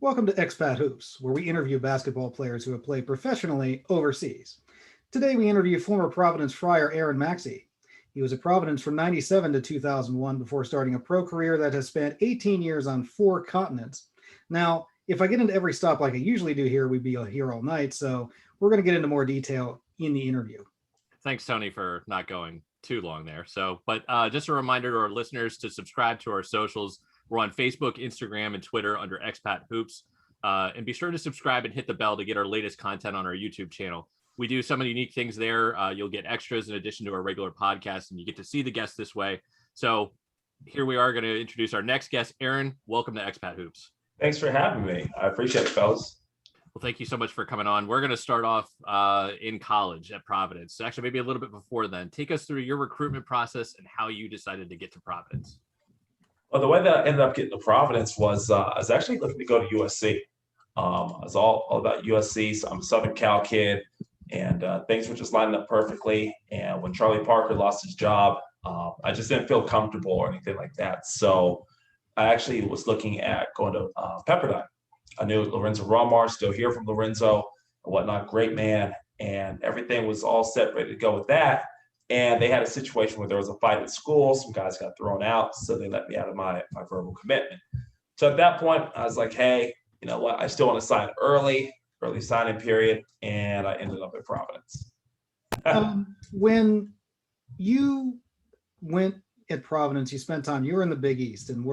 Welcome to Expat Hoops, where we interview basketball players who have played professionally overseas. Today we interview former Providence Friar Erron Maxey. He was at Providence from 97 to 2001 before starting a pro career that has spanned 18 years on 4 continents. Now, if I get into every stop like I usually do here, we'd be here all night, so we're going to get into more detail in the interview. Thanks, Tony, for not going too long there. But just a reminder to our listeners to subscribe to our socials. We're on Facebook, Instagram, and Twitter under Expat Hoops. And be sure to subscribe and hit the bell to get our latest content on our YouTube channel. We do some of the unique things there. You'll get extras in addition to our regular podcast, and you get to see the guests this way. So here we are going to introduce our next guest, Erron. Welcome to Expat Hoops. Thanks for having me. I appreciate it, fellas. Well, thank you so much for coming on. We're going to start off in college at Providence. Actually, maybe a little bit before then. Take us through your recruitment process and how you decided to get to Providence. Well, the way that I ended up getting to Providence was I was actually looking to go to USC. I was all about USC. So I'm a Southern Cal kid, and things were just lining up perfectly. And when Charlie Parker lost his job, I just didn't feel comfortable or anything like that. So I actually was looking at going to Pepperdine. I knew Lorenzo Romar, still here from Lorenzo and whatnot, great man. And everything was all set, ready to go with that. And they had a situation where there was a fight at school. Some guys got thrown out, so they let me out of my verbal commitment. So at that point, I was like, hey, you know what? I still want to sign early signing period. And I ended up at Providence. When you went at Providence, you spent time, you were in the Big East, and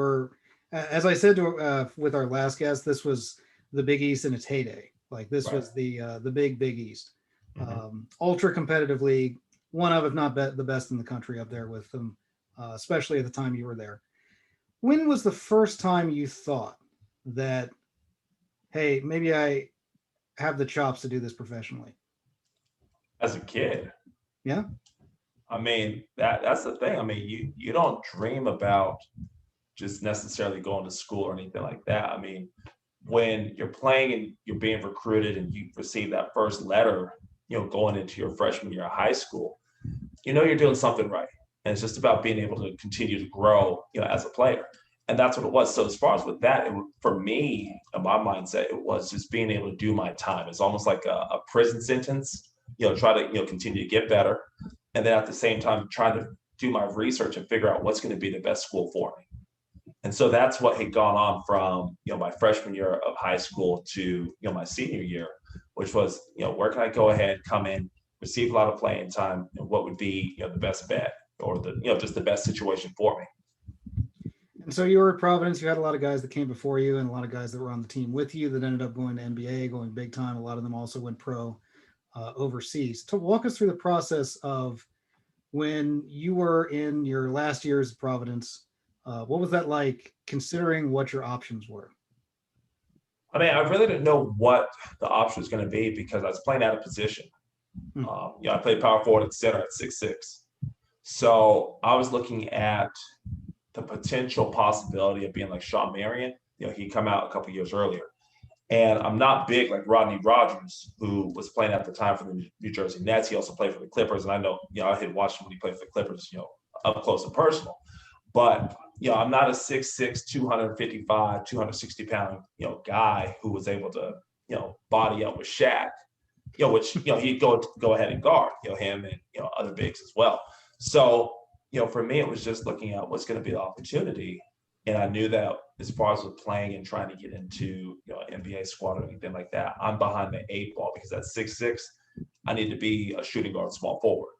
as I said with our last guest, this was the Big East in its heyday. Like this was the Big East, ultra competitive league, one of, if not the best in the country up there with them, especially at the time you were there. When was the first time you thought that, hey, maybe I have the chops to do this professionally? As a kid. Yeah. I mean, that's the thing. I mean, you don't dream about just necessarily going to school or anything like that. I mean, when you're playing and you're being recruited and you receive that first letter, going into your freshman year of high school, you're doing something right. And it's just about being able to continue to grow, as a player. And that's what it was. So as far as with that, for me, in my mindset, it was just being able to do my time. It's almost like a prison sentence, try to, continue to get better. And then at the same time, trying to do my research and figure out what's going to be the best school for me. And so that's what had gone on from, my freshman year of high school to, my senior year, which was, where can I go ahead, come in, receive a lot of playing time, and what would be, the best bet or the, just the best situation for me. And so you were at Providence, you had a lot of guys that came before you and a lot of guys that were on the team with you that ended up going to NBA, going big time. A lot of them also went pro overseas. To walk us through the process of when you were in your last years at Providence, what was that like, considering what your options were? I mean, I really didn't know what the option was going to be because I was playing out of position. I played power forward and center at 6'6". So I was looking at the potential possibility of being like Sean Marion. He'd come out a couple years earlier. And I'm not big like Rodney Rogers, who was playing at the time for the New Jersey Nets. He also played for the Clippers. And I know, I had watched him when he played for the Clippers, up close and personal. But, I'm not a 6'6", 255, 260 pound, guy who was able to, body up with Shaq, which, he'd go ahead and guard, him and, other bigs as well. So, for me, it was just looking at what's going to be the opportunity. And I knew that as far as with playing and trying to get into, NBA squad or anything like that, I'm behind the 8 ball because at 6'6", I need to be a shooting guard, small forward.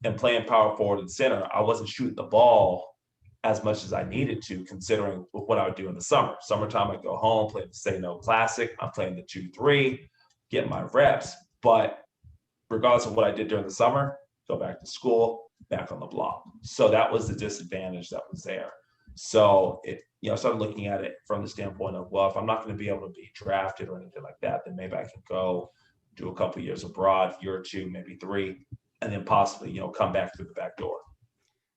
And playing power forward and center, I wasn't shooting the ball as much as I needed to, considering what I would do in the summer. Summertime, I go home, play the Say No Classic. I'm playing the 2-3, get my reps. But regardless of what I did during the summer, go back to school, back on the block. So that was the disadvantage that was there. So I started looking at it from the standpoint of, well, if I'm not going to be able to be drafted or anything like that, then maybe I can go do a couple of years abroad, year or two, maybe 3, and then possibly, come back through the back door.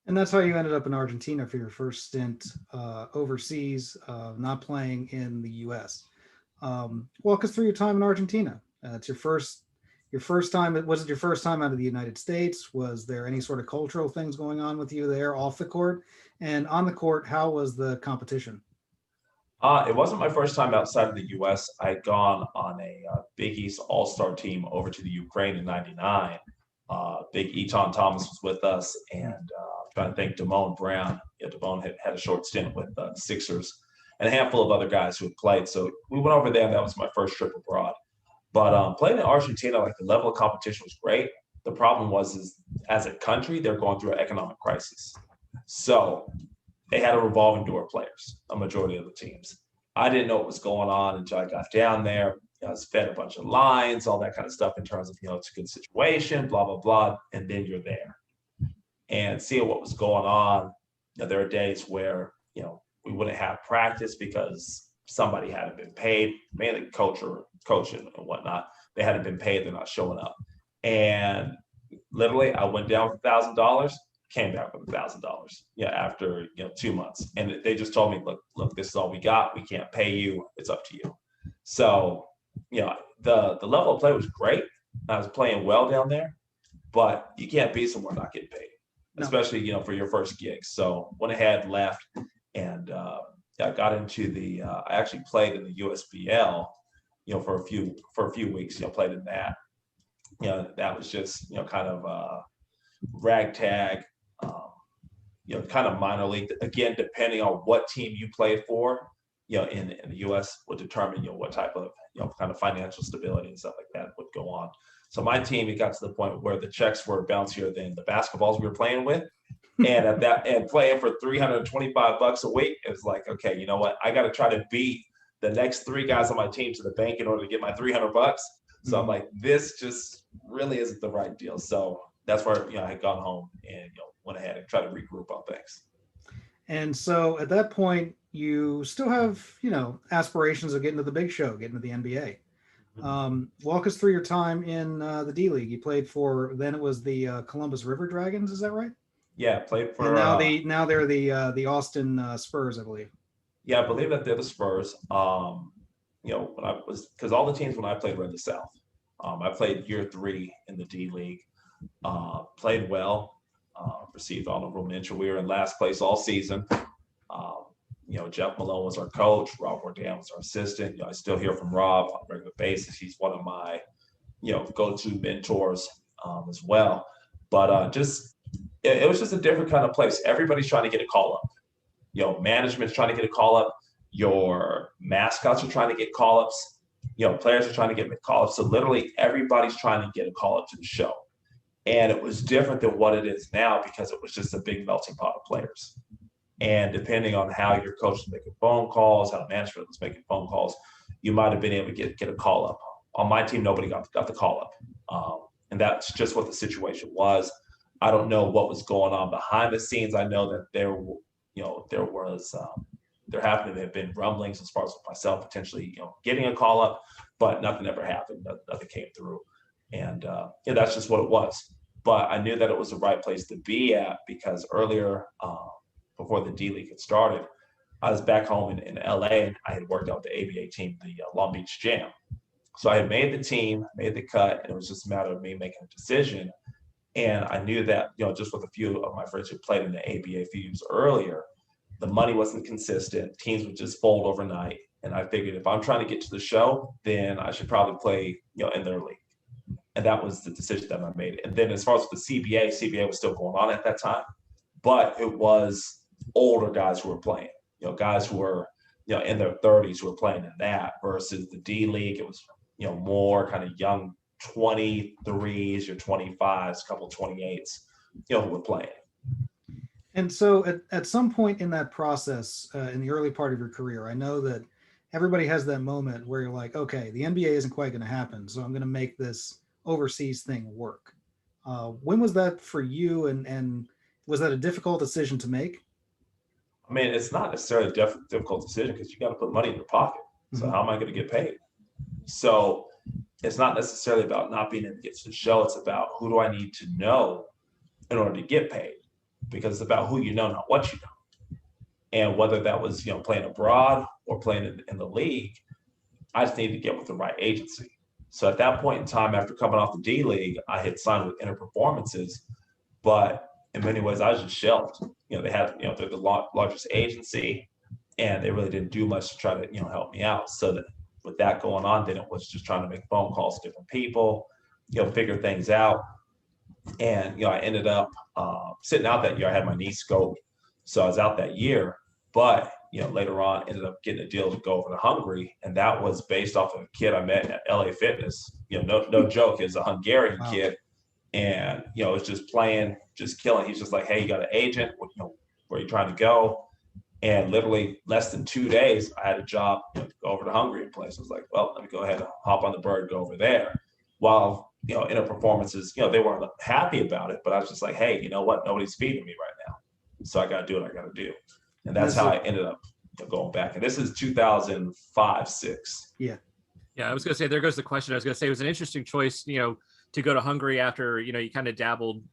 And that's how you ended up in Argentina for your first stint overseas, not playing in the U.S. Walk us through your time in Argentina. It's your first time. Was it your first time out of the United States? Was there any sort of cultural things going on with you there off the court? And on the court, how was the competition? It wasn't my first time outside of the U.S. I'd gone on a Big East All-Star team over to the Ukraine in '99. Big Eton Thomas was with us, and I'm trying to think Damone Brown. Yeah, Damone had a short stint with the Sixers, and a handful of other guys who had played. So we went over there, and that was my first trip abroad. But playing in Argentina, like the level of competition was great. The problem is as a country, they're going through an economic crisis. So they had a revolving door of players, a majority of the teams. I didn't know what was going on until I got down there. I was fed a bunch of lines, all that kind of stuff in terms of, it's a good situation, blah, blah, blah. And then you're there. And seeing what was going on, there are days where, we wouldn't have practice because somebody hadn't been paid, mainly coaching and whatnot. They hadn't been paid, they're not showing up. And literally I went down with $1,000, came back with $1,000, after 2 months. And they just told me, look, this is all we got. We can't pay you. It's up to you. So, the level of play was great. I was playing well down there, but you can't be somewhere not getting paid, especially, for your first gig. So went ahead, left, and I got into I actually played in the USBL, for a few weeks, played in that. That was just, kind of ragtag, kind of minor league. Again, depending on what team you played for, in the U.S. would determine, what type of, kind of financial stability and stuff like that would go on. So my team, it got to the point where the checks were bouncier than the basketballs we were playing with. And playing for $325 a week, it was like, okay, you know what? I got to try to beat the next three guys on my team to the bank in order to get my $300. So I'm like, this just really isn't the right deal. So that's where, I had gone home and, went ahead and tried to regroup on things. And so at that point, you still have, aspirations of getting to the big show, getting to the NBA. Walk us through your time in the D League. You played for, then it was the Columbus River Dragons. Is that right? Yeah, played for. And now they're the Austin Spurs, I believe. Yeah, I believe that they're the Spurs. Because all the teams when I played were in the South. I played year 3 in the D League. Played well. Received honorable mention. We were in last place all season. Jeff Malone was our coach. Rob Wardan was our assistant. I still hear from Rob on a regular basis. He's one of my, go-to mentors as well. But it was just a different kind of place. Everybody's trying to get a call up. Management's trying to get a call up. Your mascots are trying to get call ups. Players are trying to get call ups. So literally everybody's trying to get a call up to the show. And it was different than what it is now because it was just a big melting pot of players. And depending on how your coach was making phone calls, how management was making phone calls, you might have been able to get a call up. On my team, nobody got the call up. And that's just what the situation was. I don't know what was going on behind the scenes. I know that there happened to have been rumblings as far as myself potentially, getting a call up, but nothing ever happened. Nothing came through. And that's just what it was. But I knew that it was the right place to be at because earlier, before the D League had started, I was back home in LA and I had worked out with the ABA team, the Long Beach Jam. So I had made the team, made the cut, and it was just a matter of me making a decision. And I knew that, just with a few of my friends who played in the ABA a few years earlier, the money wasn't consistent. Teams would just fold overnight. And I figured if I'm trying to get to the show, then I should probably play, in their league. And that was the decision that I made. And then as far as the CBA was still going on at that time, but it was older guys who were playing, guys who were, in their 30s who were playing in that versus the D League. It was, more kind of young 23s, your 25s, a couple 28s, who were playing. And so at some point in that process, in the early part of your career, I know that everybody has that moment where you're like, okay, the NBA isn't quite going to happen, so I'm going to make this overseas thing work. When was that for you, and was that a difficult decision to make? I mean, it's not necessarily a difficult decision because you got to put money in your pocket. So Mm-hmm. how am I going to get paid? So it's not necessarily about not being able to get to the show. It's about who do I need to know in order to get paid, because it's about who you know, not what you know. And whether that was, playing abroad or playing in the league, I just needed to get with the right agency. So at that point in time, after coming off the D League, I had signed with Inter Performances, but in many ways I was just shelved. They had, they're the largest agency. and they really didn't do much to try to, help me out. So that with that going on, then it was just trying to make phone calls to different people, figure things out. And, I ended up sitting out that year. I had my knee scoped. So I was out that year, but, later on ended up getting a deal to go over to Hungary. And that was based off of a kid I met at LA Fitness. No joke, is a Hungarian kid. And, it was just playing, just killing. He's just like, hey, you got an agent? Where are you trying to go? And literally less than 2 days, I had a job to go over to Hungary and play. So I was like, well, let me go ahead and hop on the bird, go over there. While, in a performances, they weren't happy about it, but I was just like, hey, you know what? Nobody's feeding me right now. So I got to do what I got to do. And that's how I ended up going back. And this is 2005, 6. Yeah. Yeah, I was going to say, there goes the question. I was going to say it was an interesting choice, to go to Hungary after, you kind of dabbled,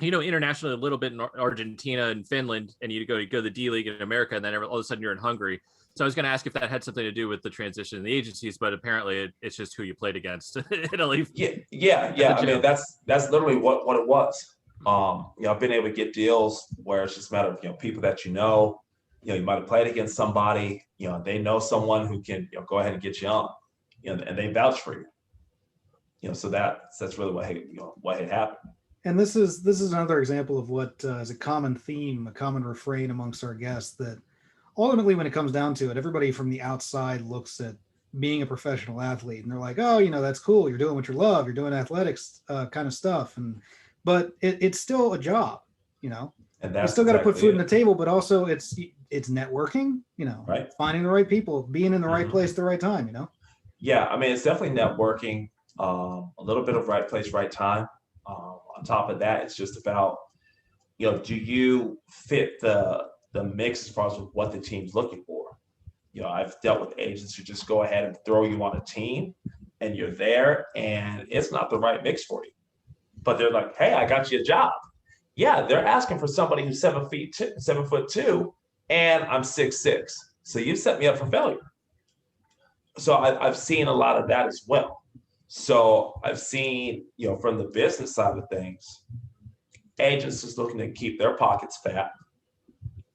internationally a little bit in Argentina and Finland, and you go to the D League in America, and then all of a sudden you're in Hungary. So I was going to ask if that had something to do with the transition in the agencies, but apparently it's just who you played against in Italy. Yeah. I mean, that's literally what it was. I've been able to get deals where it's just a matter of, people that you might have played against somebody, they know someone who can, go ahead and get you on, and they vouch for you. So that's really what had happened. And this is another example of what is a common theme, a common refrain amongst our guests, that ultimately, when it comes down to it, everybody from the outside looks at being a professional athlete and they're like, oh, that's cool. You're doing what you love. You're doing athletics kind of stuff. But it's still a job, and you still got to put food on the table, but also it's networking, right. Finding the right people, being in the right place at the right time, Yeah. I mean, it's definitely networking, a little bit of right place, right time. On top of that, it's just about, do you fit the mix as far as what the team's looking for? I've dealt with agents who just go ahead and throw you on a team and you're there and it's not the right mix for you. But they're like, hey, I got you a job. Yeah, they're asking for somebody who's 7'2", and I'm 6'6". So you set me up for failure. So I've seen a lot of that as well. So I've seen, from the business side of things, agents just looking to keep their pockets fat.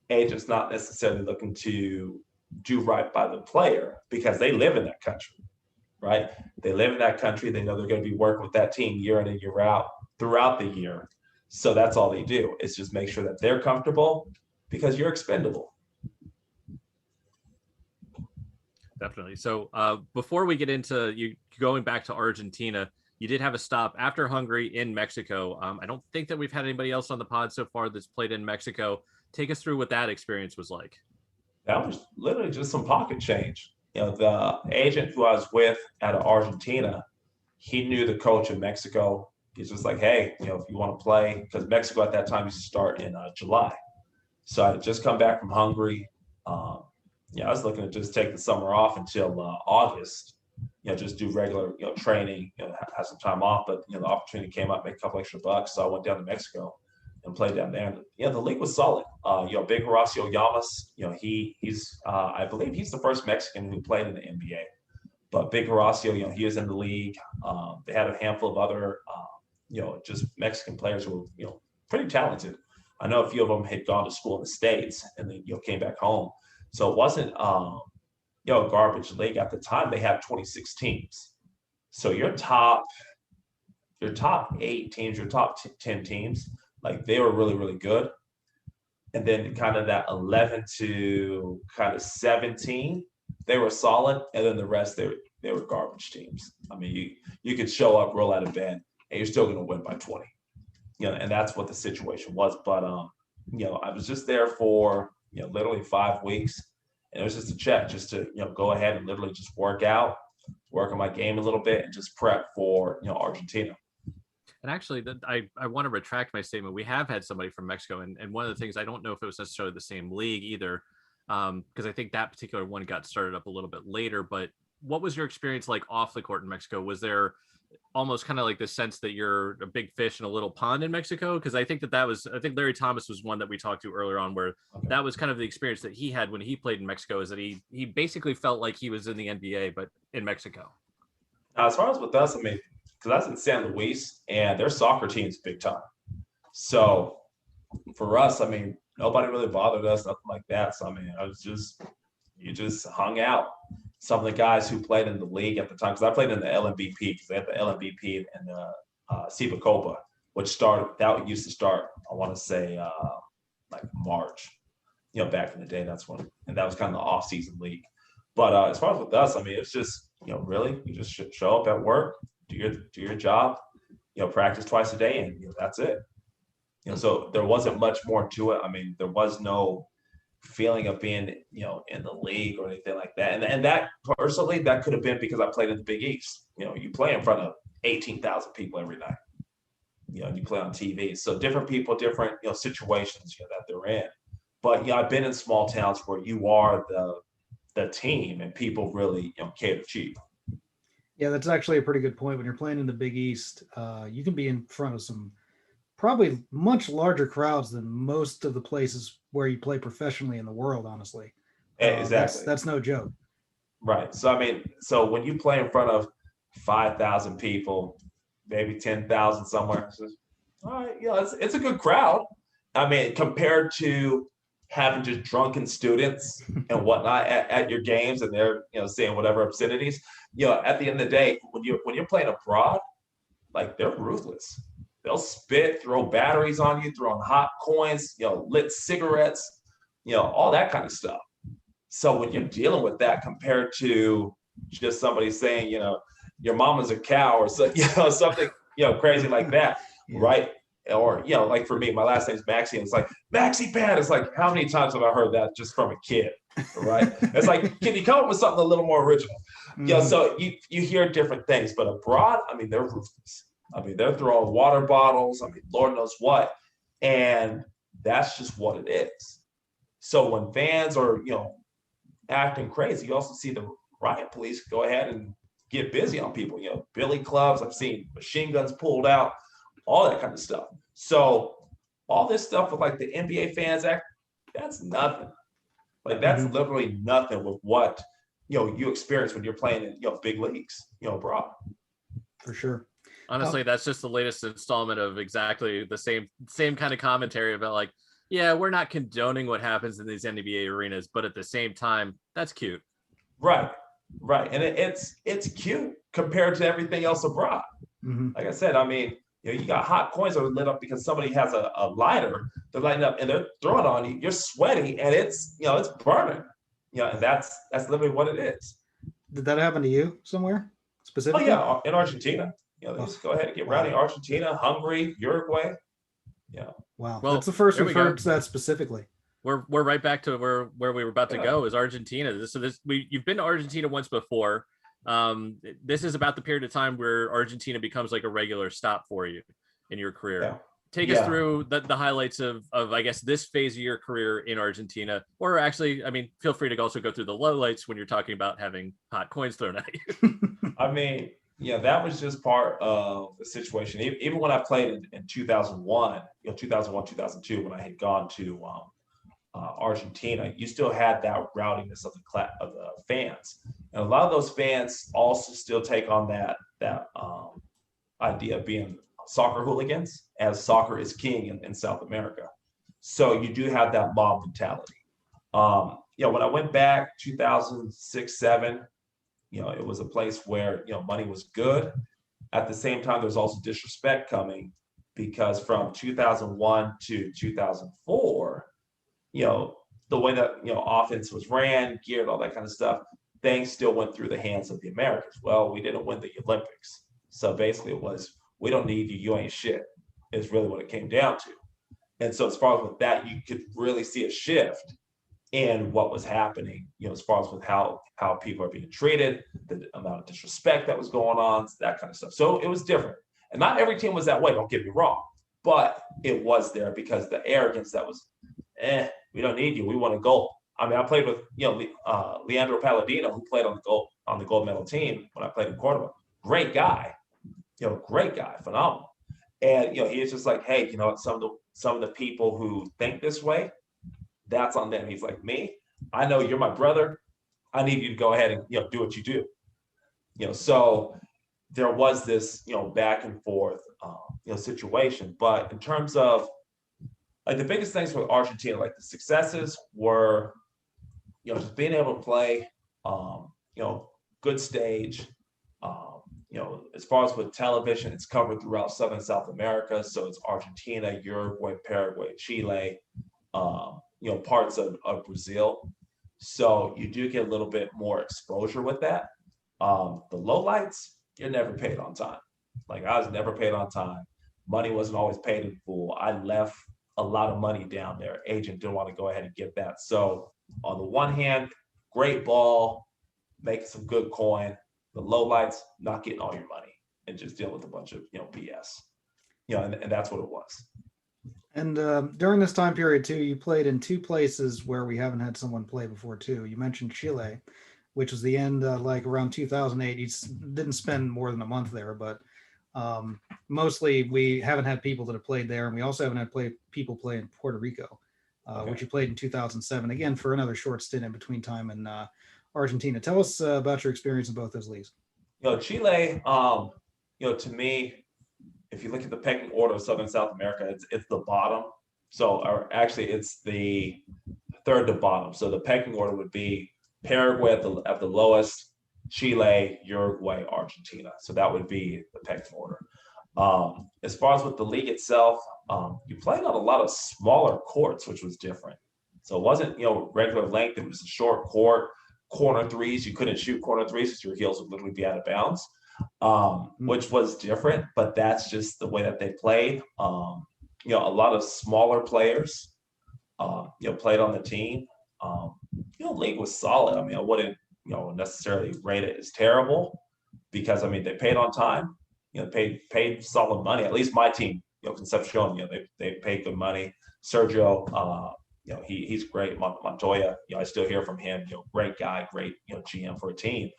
Agents not necessarily looking to do right by the player because they live in that country, right? They live in that country. They know they're going to be working with that team year in and year out throughout the year. So that's all they do is just make sure that they're comfortable because you're expendable. Definitely. So before we get into you going back to Argentina, you did have a stop after Hungary in Mexico. I don't think that we've had anybody else on the pod so far that's played in Mexico. Take us through what that experience was like. That was literally just some pocket change. The agent who I was with out of Argentina, he knew the coach in Mexico. He's just like, hey, if you want to play, because Mexico at that time used to start in July. So I had just come back from Hungary. I was looking to just take the summer off until August, just do regular, training, have some time off. But, the opportunity came up, make a couple extra bucks. So I went down to Mexico and played down there. And, the league was solid. Big Horacio Llamas, he's I believe he's the first Mexican who played in the NBA. But Big Horacio, he was in the league. They had a handful of other, just Mexican players who were, pretty talented. I know a few of them had gone to school in the States and then, came back home. So it wasn't, a garbage league. At the time, they had 26 teams. So your top 8 teams, your top 10 teams, like they were really, really good. And then kind of that 11 to kind of 17, they were solid. And then the rest, they were garbage teams. I mean, you could show up, roll out of bed, and you're still going to win by 20. And that's what the situation was. But, I was just there for, literally 5 weeks. And it was just a check just to, go ahead and literally just work on my game a little bit and just prep for, Argentina. And actually, I want to retract my statement. We have had somebody from Mexico. And one of the things, I don't know if it was necessarily the same league either, because I think that particular one got started up a little bit later. But what was your experience like off the court in Mexico? Was there almost kind of like the sense that you're a big fish in a little pond in Mexico? Because I think I think Larry Thomas was one that we talked to earlier on, where that was kind of the experience that he had when he played in Mexico, is that he basically felt like he was in the NBA, but in Mexico. As far as with us, I mean, because I was in San Luis and their soccer team's big time. So for us, I mean, Nobody really bothered us, nothing like that. So I mean, you just hung out. Some of the guys who played in the league at the time, because I played in the LMVP, because they had the LMVP and the SIPA Copa, that used to start, I want to say like March, back in the day. That's when, and that was kind of the off-season league. But as far as with us, I mean, it's just, really, you just show up at work, do your job, practice twice a day, and that's it. So there wasn't much more to it. I mean, there was no feeling of being, in the league or anything like that. And that personally, that could have been because I played in the Big East. You play in front of 18,000 people every night. You play on TV. So different people, different, situations, that they're in. But, I've been in small towns where you are the team and people really, cater to you. Yeah, that's actually a pretty good point. When you're playing in the Big East, you can be in front of some probably much larger crowds than most of the places where you play professionally in the world, honestly. Exactly. That's no joke. Right. So, I mean, so when you play in front of 5,000 people, maybe 10,000 somewhere, all right, it's a good crowd. I mean, compared to having just drunken students and whatnot at your games, and they're, saying whatever obscenities, at the end of the day, when you're playing abroad, like, they're ruthless. They'll spit, throw batteries on you, throw on hot coins, lit cigarettes, all that kind of stuff. So when you're dealing with that compared to just somebody saying, your mama's a cow or so, something, crazy like that, Yeah. right? Or, like for me, my last name's Maxey, and it's like, Maxey Pad. It's like, how many times have I heard that just from a kid, right? It's like, can you come up with something a little more original? So you hear different things, but abroad, I mean, they're ruthless. I mean, they're throwing water bottles. I mean, Lord knows what. And that's just what it is. So when fans are, acting crazy, you also see the riot police go ahead and get busy on people, billy clubs. I've seen machine guns pulled out, all that kind of stuff. So all this stuff with like the NBA fans act, that's nothing. Like that's literally nothing with what, you experience when you're playing in, big leagues, abroad. For sure. Honestly, that's just the latest installment of exactly the same kind of commentary about like, yeah, we're not condoning what happens in these NBA arenas, but at the same time, that's cute. Right. And it's cute compared to everything else abroad. Like I said, I mean, you got hot coins that are lit up because somebody has a lighter, they're lighting up and they're throwing it on you. You're sweaty and it's, it's burning. And that's literally what it is. Did that happen to you somewhere specifically? Oh yeah, in Argentina. They just go ahead and get rowdy. Argentina, Hungary, Uruguay. Yeah. Wow. Well, that's the first we've heard that specifically. We're right back to where we were about to go is Argentina. You've been to Argentina once before. This is about the period of time where Argentina becomes like a regular stop for you in your career. Yeah. Take us through the highlights of I guess this phase of your career in Argentina, or actually, I mean, feel free to also go through the lowlights when you're talking about having hot coins thrown at you. I mean, that was just part of the situation. Even when I played in 2001, 2001, 2002, when I had gone to Argentina, you still had that rowdiness of the fans, and a lot of those fans also still take on that idea of being soccer hooligans, as soccer is king in South America. So you do have that mob mentality. When I went back 2006, 7, it was a place where, money was good. At the same time, there's also disrespect coming because from 2001 to 2004, the way that, offense was ran, geared, all that kind of stuff, things still went through the hands of the Americans. Well, we didn't win the Olympics. So basically it was, we don't need you, you ain't shit, is really what it came down to. And so as far as with that, you could really see a shift in what was happening, as far as with how people are being treated, the amount of disrespect that was going on, that kind of stuff. So it was different. And not every team was that way, don't get me wrong, but it was there because the arrogance that was, we don't need you, we want a gold. I mean, I played with, Leandro Palladino, who played on the gold medal team when I played in Cordoba. Great guy, phenomenal. And, he's just like, hey, some of the people who think this way, that's on them. He's like, me, I know you're my brother. I need you to go ahead and, do what you do. So there was this, back and forth, situation. But in terms of like the biggest things with Argentina, like the successes were, just being able to play, good stage. As far as with television, it's covered throughout Southern South America. So it's Argentina, Uruguay, Paraguay, Chile, parts of Brazil. So you do get a little bit more exposure with that. The lowlights, you're never paid on time. Like I was never paid on time. Money wasn't always paid in full. I left a lot of money down there. Agent didn't want to go ahead and get that. So on the one hand, great ball, making some good coin. The lowlights, not getting all your money and just dealing with a bunch of BS. And that's what it was. And during this time period too, you played in two places where we haven't had someone play before too. You mentioned Chile, which was the end like around 2008. You didn't spend more than a month there, but mostly we haven't had people that have played there, and we also haven't had people play in Puerto Rico, which you played in 2007. Again, for another short stint in between time in Argentina. Tell us about your experience in both those leagues. Chile, to me, if you look at the pecking order of Southern South America, it's the bottom. So, or actually, it's the third to bottom. So the pecking order would be Paraguay at the lowest, Chile, Uruguay, Argentina. So that would be the pecking order. As far as with the league itself, you played on a lot of smaller courts, which was different. So it wasn't regular length. It was a short court. Corner threes, you couldn't shoot corner threes because your heels would literally be out of bounds, which was different, but that's just the way that they played. A lot of smaller players, played on the team. League was solid. I mean, I wouldn't, necessarily rate it as terrible because, they paid on time, paid solid money. At least my team, Concepcion, they paid good money. Sergio, he's great. Montoya, I still hear from him. Great guy, great, GM for a team.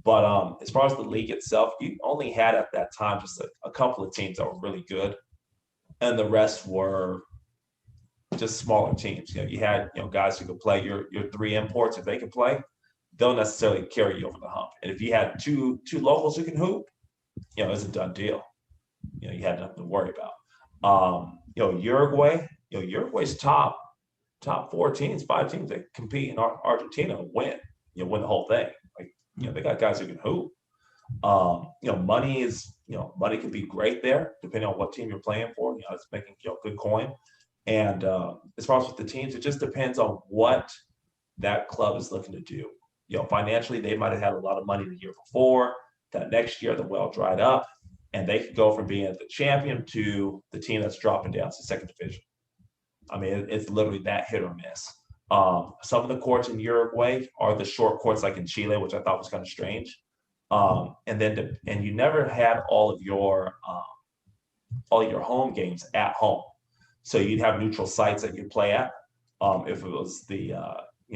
But as far as the league itself, you only had at that time just a couple of teams that were really good, and the rest were just smaller teams. You had guys who could play. Your three imports, if they could play, they'll necessarily carry you over the hump. And if you had two locals who can hoop, it's a done deal. You had nothing to worry about. Uruguay, Uruguay's top 4 teams, 5 teams that compete in Argentina win the whole thing. Like, they got guys who can hoop. Money can be great there, depending on what team you're playing for. It's making good coin. And as far as with the teams, it just depends on what that club is looking to do. Financially, they might have had a lot of money the year before. That next year, the well dried up, and they could go from being the champion to the team that's dropping down to second division. It's literally that hit or miss. Some of the courts in Uruguay are the short courts, like in Chile, which I thought was kind of strange. And you never had all of your home games at home, so you'd have neutral sites that you'd play at. If it was the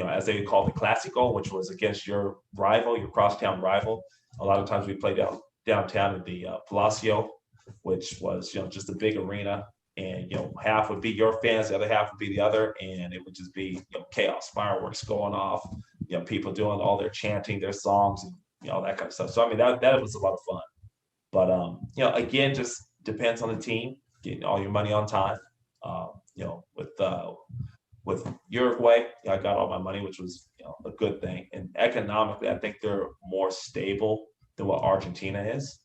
as they call the Clásico, which was against your rival, your crosstown rival. A lot of times we played downtown in the Palacio, which was just a big arena. And half would be your fans, the other half would be the other, and it would just be chaos, fireworks going off, people doing all their chanting, their songs, and all that kind of stuff. So that was a lot of fun. But again, just depends on the team, getting all your money on time. With Uruguay, I got all my money, which was a good thing. And economically, I think they're more stable than what Argentina is.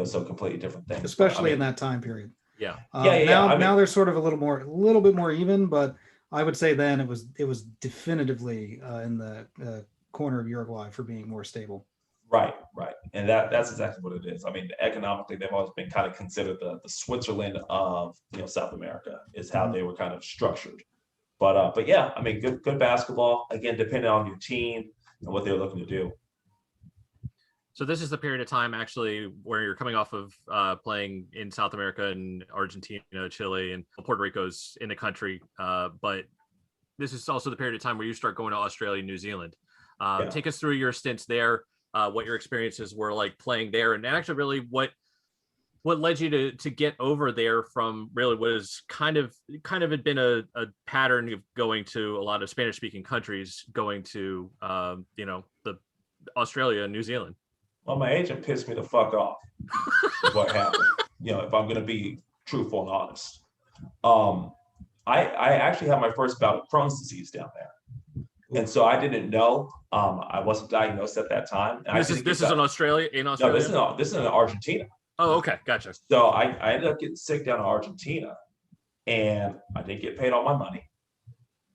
So completely different thing. Especially in that time period. Yeah. Now they're sort of a little bit more even, but I would say then it was definitively in the corner of Uruguay for being more stable. Right. And that's exactly what it is. Economically, they've always been kind of considered the Switzerland of South America is how they were kind of structured. But yeah, good basketball. Again, depending on your team and what they're looking to do. So this is the period of time actually where you're coming off of playing in South America and Argentina, Chile, and Puerto Rico's in the country. But this is also the period of time where you start going to Australia and New Zealand. Take us through your stints there, what your experiences were like playing there, and actually really what led you to get over there from really what is kind of had been a pattern of going to a lot of Spanish speaking countries, going to the Australia and New Zealand. Well, my agent pissed me the fuck off. Is what happened. If I'm going to be truthful and honest. I actually had my first bout of Crohn's disease down there. And so I didn't know. I wasn't diagnosed at that time. And This is in Australia. In No, Australia. this is in Argentina. Oh, okay, gotcha. So I ended up getting sick down in Argentina, and I didn't get paid all my money.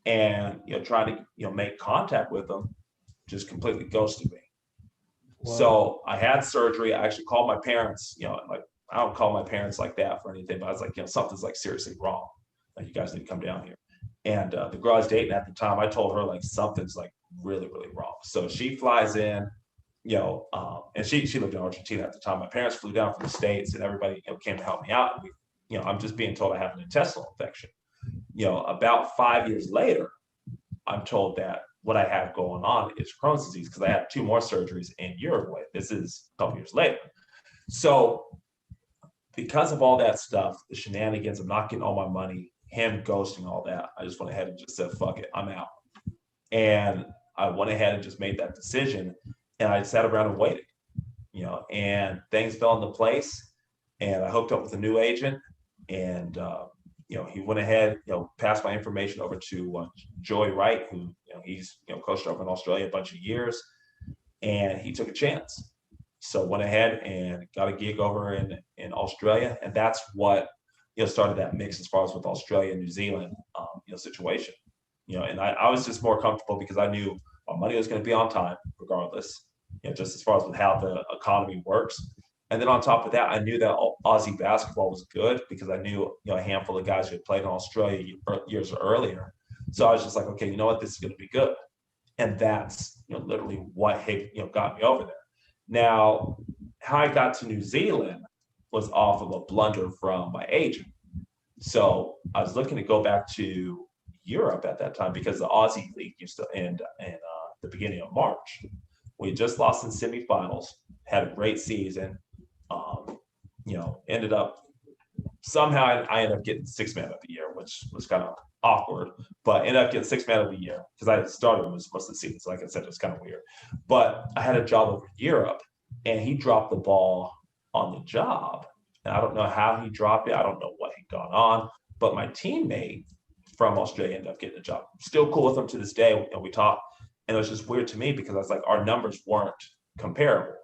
And trying to make contact with them, just completely ghosted me. Wow. So I had surgery. I actually called my parents. Like I don't call my parents like that for anything, but I was like, something's like seriously wrong. Like you guys need to come down here. And the girl I was dating at the time, I told her like something's like really, really wrong. So she flies in, and she lived in Argentina at the time. My parents flew down from the States, and everybody came to help me out. And I'm just being told I have an intestinal infection. About 5 years later, I'm told that what I have going on is Crohn's disease because I had 2 more surgeries in Uruguay. This is a couple years later. So because of all that stuff, the shenanigans of not getting all my money, him ghosting, all that, I just went ahead and just said, fuck it, I'm out. And I went ahead and just made that decision. And I sat around and waited, and things fell into place. And I hooked up with a new agent, and he went ahead, passed my information over to Joey Wright, who he's coached over in Australia a bunch of years, and he took a chance. So went ahead and got a gig over in Australia, and that's what started that mix as far as with Australia and New Zealand situation. And I was just more comfortable because I knew my money was going to be on time regardless. Just as far as with how the economy works. And then on top of that, I knew that Aussie basketball was good because I knew a handful of guys who had played in Australia years earlier. So I was just like, okay, you know what, this is going to be good. And that's literally what got me over there. Now, how I got to New Zealand was off of a blunder from my agent. So I was looking to go back to Europe at that time because the Aussie League used to end in the beginning of March. We just lost in semifinals, had a great season. Ended up somehow I ended up getting 6th man of the year, which was kind of awkward, but ended up getting 6th man of the year because I started most of the season. So like I said, it's kind of weird. But I had a job over in Europe, and he dropped the ball on the job. And I don't know how he dropped it. I don't know what had gone on, but my teammate from Australia ended up getting a job. Still cool with him to this day. We talk, and it was just weird to me because I was like, our numbers weren't comparable.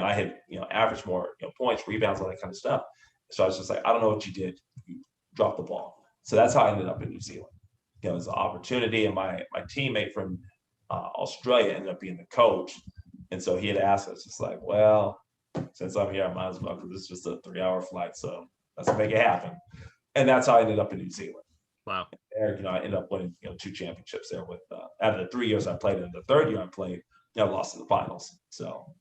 I had, averaged more, points, rebounds, all that kind of stuff. So I was just like, I don't know what you did. You dropped the ball. So that's how I ended up in New Zealand. It was an opportunity, and my teammate from Australia ended up being the coach. And so he had asked us, just like, well, since I'm here, I might as well, because it's just a 3-hour flight. So let's make it happen. And that's how I ended up in New Zealand. Wow. There, I ended up winning, 2 championships there with, out of the 3 years I played, and the 3rd year I played, I lost in the finals. So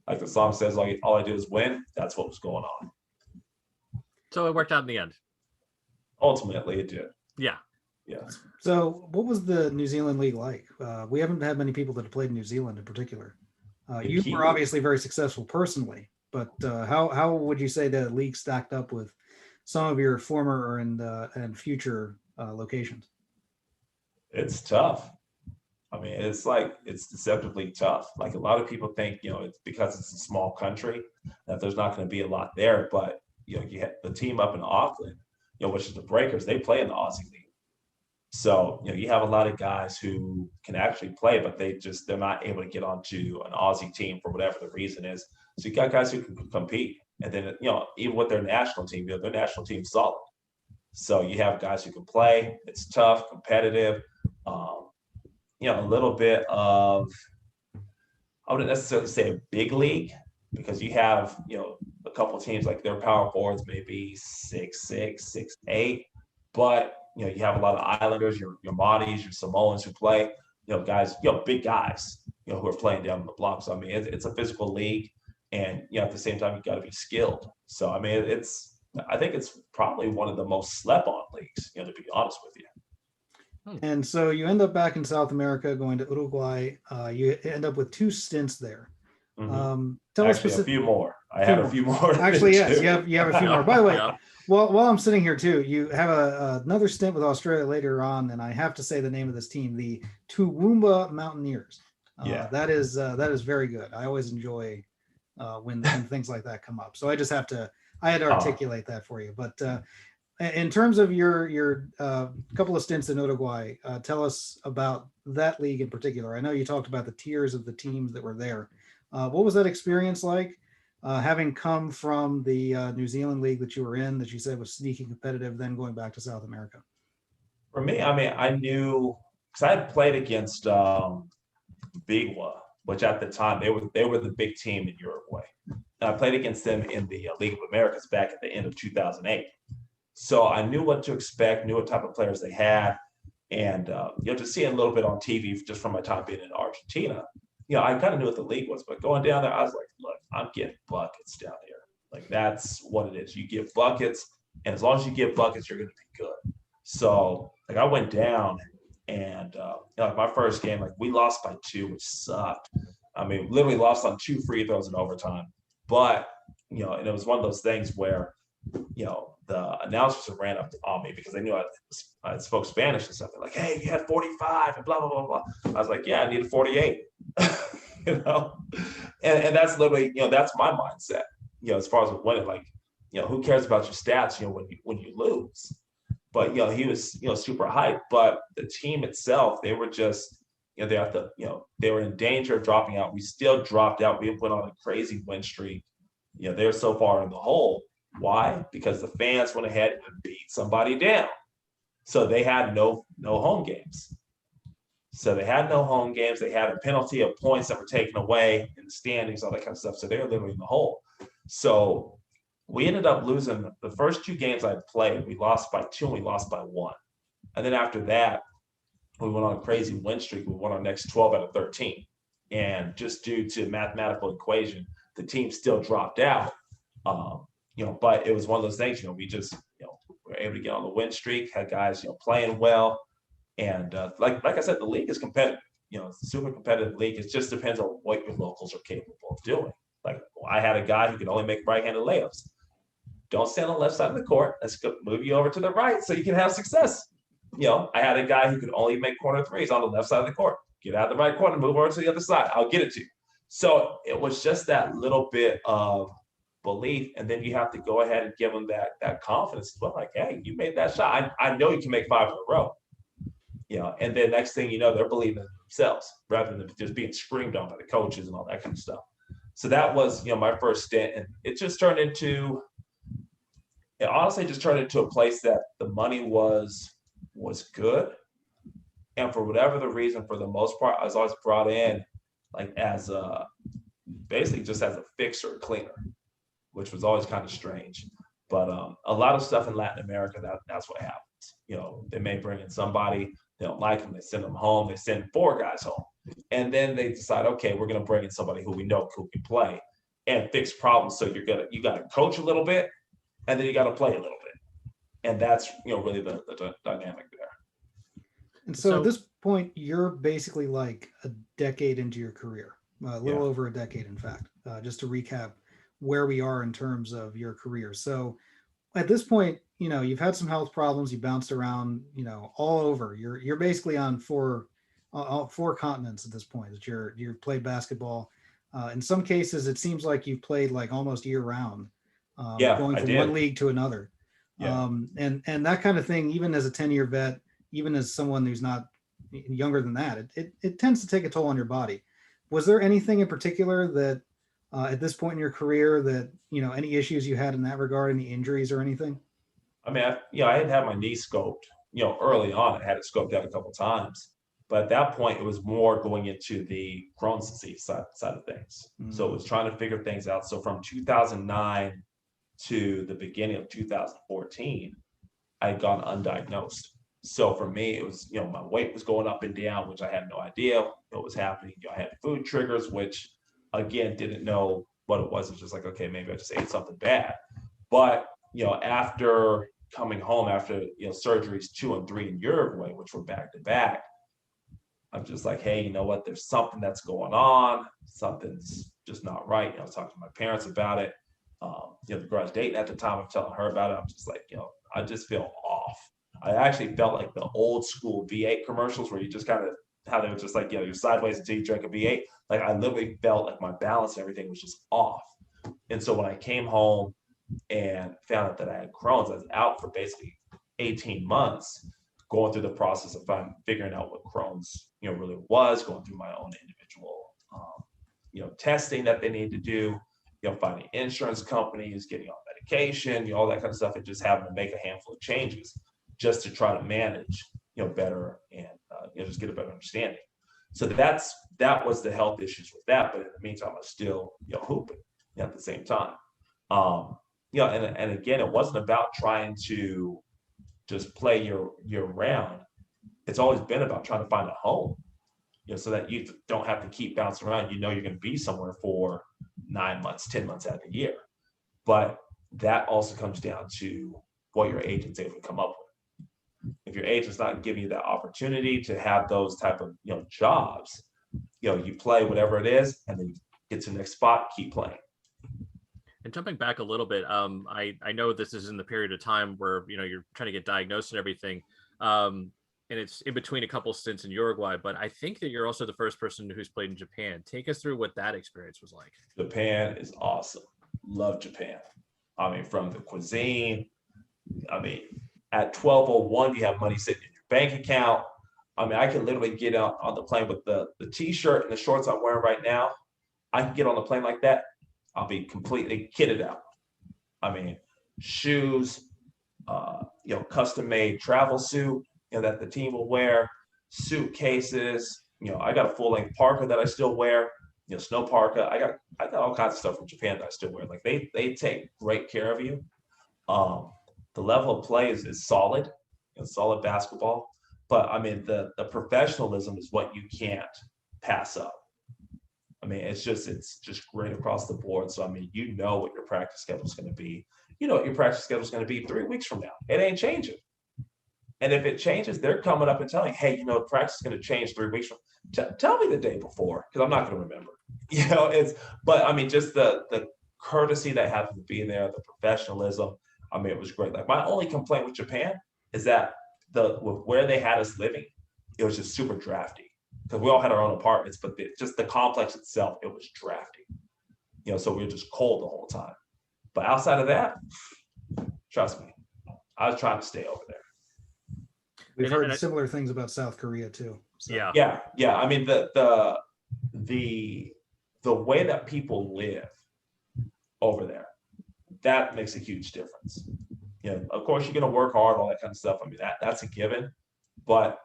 like the song says, all I do is win. That's what was going on. So it worked out in the end. Ultimately, it did. Yeah. Yeah. So what was the New Zealand league like? We haven't had many people that have played in New Zealand in particular. You were obviously very successful personally, but how would you say the league stacked up with some of your former and future locations? It's tough. I mean, it's deceptively tough. Like a lot of people think, it's because it's a small country that there's not going to be a lot there. But, you have the team up in Auckland, which is the Breakers, they play in the Aussie League. So, you have a lot of guys who can actually play, but they're not able to get onto an Aussie team for whatever the reason is. So you got guys who can compete. And then, even with their national team, their national team's solid. So you have guys who can play. It's tough, competitive. A little bit of, I wouldn't necessarily say a big league, because you have, a couple of teams like their power forwards maybe 6'6", 6'8", but you have a lot of Islanders, your Mahdi's, your Samoans who play, guys, big guys, who are playing down the block. So I mean, it's a physical league, and at the same time you got to be skilled. So I mean, I think it's probably one of the most slept on leagues, to be honest with you. And so you end up back in South America, going to Uruguay. You end up with 2 stints there. Mm-hmm. Tell us a few more. I have a few more. Actually, yes, you have a few more. By the way, Yeah. while I'm sitting here too, you have another stint with Australia later on, and I have to say the name of this team, the Toowoomba Mountaineers. Yeah, that is very good. I always enjoy when things like that come up. So I had to articulate that for you. But In terms of your couple of stints in Uruguay, tell us about that league in particular. I know you talked about the tiers of the teams that were there. What was that experience like, having come from the New Zealand league that you were in, that you said was sneaky competitive, then going back to South America? For me, I mean, I knew because I had played against Bigwa, which at the time they were the big team in Uruguay. And I played against them in the League of Americas back at the end of 2008. So I knew what to expect, knew what type of players they had, and just seeing a little bit on TV just from my time being in Argentina, I kind of knew what the league was. But going down there, I was like, look, I'm getting buckets down here. Like that's what it is. You get buckets, and as long as you get buckets, you're going to be good. So like I went down, and like my first game, like we lost by 2, which sucked. I mean, literally lost on 2 free throws in overtime. But and it was one of those things where the announcers ran up on me because they knew I spoke Spanish and stuff. They're like, hey, you had 45 and blah, blah, blah, blah. I was like, yeah, I needed 48, and that's literally, that's my mindset, as far as winning, like, who cares about your stats, when you lose. But, he was, super hyped, but the team itself, they were just, they have to, they were in danger of dropping out. We still dropped out. We went on a crazy win streak. They're so far in the hole. Why? Because the fans went ahead and beat somebody down. So they had no home games. So they had no home games. They had a penalty of points that were taken away in the standings, all that kind of stuff. So they're literally in the hole. So we ended up losing the first 2 games I played. We lost by 2 and we lost by 1. And then after that, we went on a crazy win streak. We won our next 12 out of 13. And just due to mathematical equation, the team still dropped out. But it was one of those things, we just, were able to get on the win streak, had guys, playing well. And like I said, the league is competitive, it's a super competitive league. It just depends on what your locals are capable of doing. Like I had a guy who could only make right-handed layups. Don't stand on the left side of the court. Let's go move you over to the right so you can have success. I had a guy who could only make corner threes on the left side of the court. Get out of the right corner, move over to the other side. I'll get it to you. So it was just that little bit of belief, and then you have to go ahead and give them that confidence as well. Like, hey, you made that shot. I know you can make 5 in a row. And then next thing you know, they're believing in themselves rather than just being screamed on by the coaches and all that kind of stuff. So that was, my first stint, and it honestly just turned into a place that the money was good. And for whatever the reason, for the most part, I was always brought in like as basically just as a fixer, cleaner, which was always kind of strange. But a lot of stuff in Latin America, that's what happens. They may bring in somebody, they don't like them, they send them home, they send 4 guys home. And then they decide, okay, we're going to bring in somebody who we know who can play and fix problems. So you got to coach a little bit, and then you got to play a little bit. And that's, really the dynamic there. And so at this point, you're basically like a decade into your career, a little over a decade, in fact, just to recap where we are in terms of your career. So at this point, you've had some health problems, you bounced around, all over. You're basically on 4 continents at this point that you're played basketball. In some cases, it seems like you've played like almost year round, going from one league to another. Yeah. And that kind of thing, even as a 10-year vet, even as someone who's not younger than that, it tends to take a toll on your body. Was there anything in particular that at this point in your career that, any issues you had in that regard, any injuries or anything? I mean, I had my knee scoped, early on. I had it scoped out a couple of times. But at that point, it was more going into the Crohn's disease side of things. So it was trying to figure things out. So from 2009 to the beginning of 2014, I had gone undiagnosed. So for me, it was, my weight was going up and down, which I had no idea what was happening. I had food triggers, which again, didn't know what it was. It's just like, okay, maybe I just ate something bad. But, after coming home after, surgeries 2 and 3 in Uruguay, which were back to back, I'm just like, hey, you know what? There's something that's going on. Something's just not right. I was talking to my parents about it. The girl I was dating at the time, I'm telling her about it. I'm just like, I just feel off. I actually felt like the old school V8 commercials where you just kind of, how they were just like, you're sideways until you drink a V8. Like I literally felt like my balance and everything was just off. And so when I came home, and found out that I had Crohn's. I was out for basically 18 months going through the process of figuring out what Crohn's, really was, going through my own individual, testing that they need to do, finding insurance companies, getting on medication, all that kind of stuff, and just having to make a handful of changes just to try to manage, better and, just get a better understanding. So that was the health issues with that. But in the meantime, I was still, hooping at the same time. And again, it wasn't about trying to just play year round. It's always been about trying to find a home, so that you don't have to keep bouncing around. You're going to be somewhere for 9 months, 10 months out of the year. But that also comes down to what your agent's able to come up with. If your agent's not giving you that opportunity to have those type of, jobs, you play whatever it is, and then you get to the next spot, keep playing. And jumping back a little bit, I know this is in the period of time where, you're trying to get diagnosed and everything. And it's in between a couple stints in Uruguay, but I think that you're also the first person who's played in Japan. Take us through what that experience was like. Japan is awesome. Love Japan. From the cuisine, at 12:01, you have money sitting in your bank account. I can literally get out on the plane with the t-shirt and the shorts I'm wearing right now. I can get on the plane like that. I'll be completely kitted out. Shoes, custom made travel suit, that the team will wear, suitcases. I got a full length parka that I still wear, snow parka. I got all kinds of stuff from Japan that I still wear. Like they take great care of you. The level of play is solid, solid basketball. But the professionalism is what you can't pass up. It's just great across the board. So what your practice schedule is going to be. What your practice schedule is going to be 3 weeks from now. It ain't changing. And if it changes, they're coming up and telling, hey, practice is going to change 3 weeks from. Tell me the day before, because I'm not going to remember. Just the courtesy that happened to be there, the professionalism. It was great. Like, my only complaint with Japan is that where they had us living, it was just super drafty. Because we all had our own apartments, but just the complex itself, it was drafty. So we were just cold the whole time. But outside of that, trust me, I was trying to stay over there. We've heard similar things about South Korea too. So. Yeah. The way that people live over there, that makes a huge difference. Of course, you're going to work hard, all that kind of stuff. That's a given. But